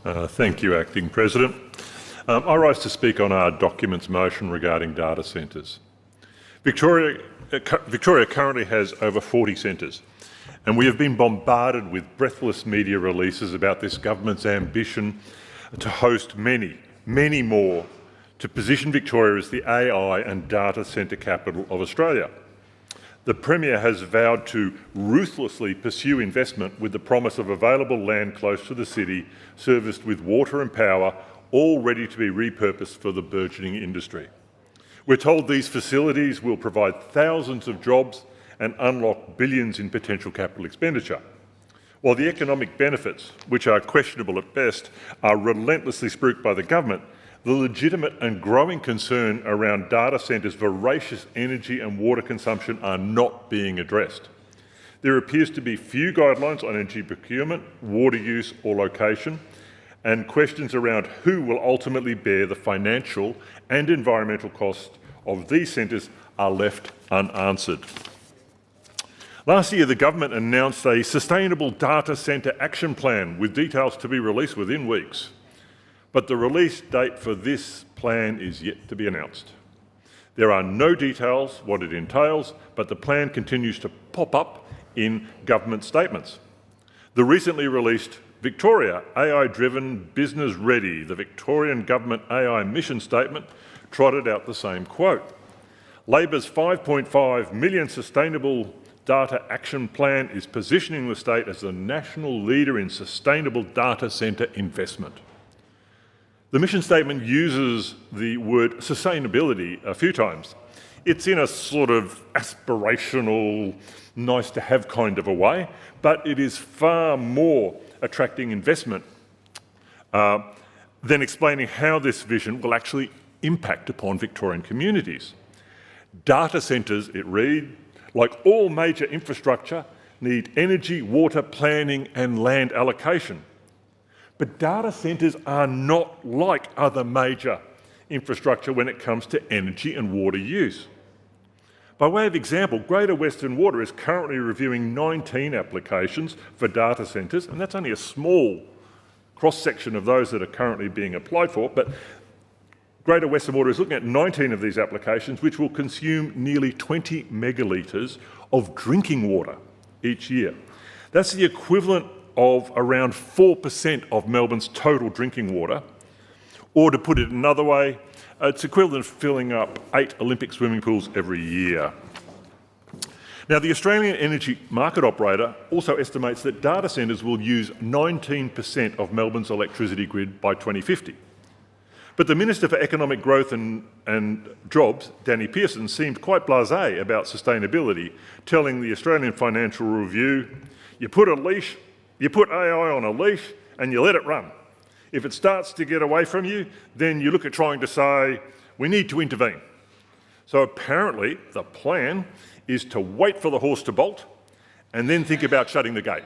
Thank you, Acting President. I rise to speak on our documents motion regarding data centres. Victoria currently has over 40 centres, and we have been bombarded with breathless media releases about this government's ambition to host many, many more to position Victoria as the AI and data centre capital of Australia. The Premier has vowed to ruthlessly pursue investment with the promise of available land close to the city, serviced with water and power, all ready to be repurposed for the burgeoning industry. We're told these facilities will provide thousands of jobs and unlock billions in potential capital expenditure. While the economic benefits, which are questionable at best, are relentlessly spruiked by the government, the legitimate and growing concern around data centres' voracious energy and water consumption are not being addressed. There appears to be few guidelines on energy procurement, water use or location, and questions around who will ultimately bear the financial and environmental cost of these centres are left unanswered. Last year, the government announced a Sustainable Data Centre Action Plan with details to be released within weeks. But the release date for this plan is yet to be announced. There are no details what it entails, but the plan continues to pop up in government statements. The recently released Victoria AI-driven business ready, the Victorian Government AI mission statement, trotted out the same quote. Labor's $5.5 million Sustainable Data Action Plan is positioning the state as the national leader in sustainable data centre investment. The mission statement uses the word sustainability a few times. It's in a sort of aspirational, nice-to-have kind of a way, but it is far more attracting investment than explaining how this vision will actually impact upon Victorian communities. Data centres, it reads, like all major infrastructure, need energy, water, planning and land allocation. But data centres are not like other major infrastructure when it comes to energy and water use. By way of example, Greater Western Water is currently reviewing 19 applications for data centres, and that's only a small cross-section of those that are currently being applied for, but Greater Western Water is looking at 19 of these applications, which will consume nearly 20 megalitres of drinking water each year. That's the equivalent of around 4% of Melbourne's total drinking water, or to put it another way, it's equivalent to filling up 8 Olympic swimming pools every year. Now, the Australian Energy Market Operator also estimates that data centres will use 19% of Melbourne's electricity grid by 2050. But the Minister for Economic Growth and Jobs, Danny Pearson, seemed quite blasé about sustainability, telling the Australian Financial Review, you put AI on a leash and you let it run. If it starts to get away from you, then you look at trying to say, we need to intervene. So apparently the plan is to wait for the horse to bolt and then think about shutting the gate.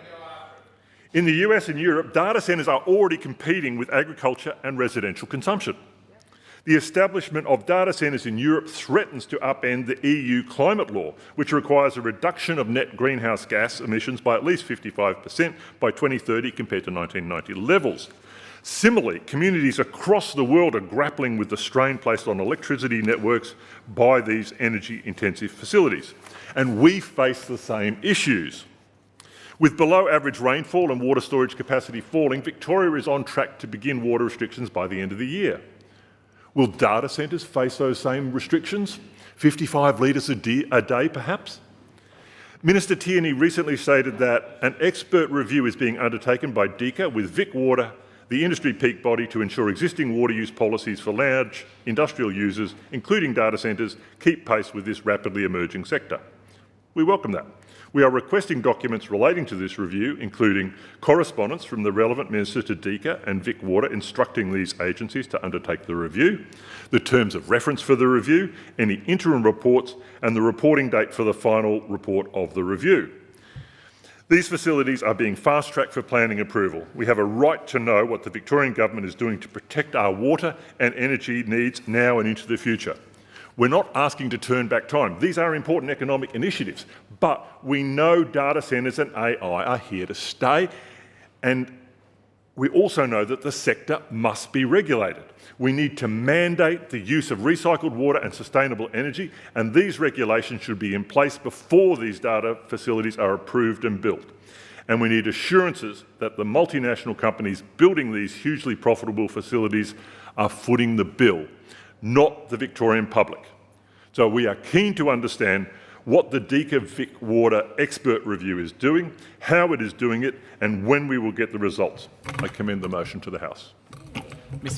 In the US and Europe, data centres are already competing with agriculture and residential consumption. The establishment of data centres in Europe threatens to upend the EU climate law, which requires a reduction of net greenhouse gas emissions by at least 55% by 2030 compared to 1990 levels. Similarly, communities across the world are grappling with the strain placed on electricity networks by these energy-intensive facilities. And we face the same issues. With below average rainfall and water storage capacity falling, Victoria is on track to begin water restrictions by the end of the year. Will data centres face those same restrictions? 55 litres a day, perhaps? Minister Tierney recently stated that an expert review is being undertaken by DEECA with VicWater, the industry peak body, to ensure existing water use policies for large industrial users, including data centres, keep pace with this rapidly emerging sector. We welcome that. We are requesting documents relating to this review, including correspondence from the relevant minister to DEECA and VicWater instructing these agencies to undertake the review, the terms of reference for the review, any interim reports, and the reporting date for the final report of the review. These facilities are being fast-tracked for planning approval. We have a right to know what the Victorian Government is doing to protect our water and energy needs now and into the future. We're not asking to turn back time. These are important economic initiatives, but we know data centres and AI are here to stay, and We also know that the sector must be regulated. We need to mandate the use of recycled water and sustainable energy, and these regulations should be in place before these data facilities are approved and built. And we need assurances that the multinational companies building these hugely profitable facilities are footing the bill, not the Victorian public. So we are keen to understand what the DEECA VicWater expert review is doing, how it is doing it, and when we will get the results. I commend the motion to the House.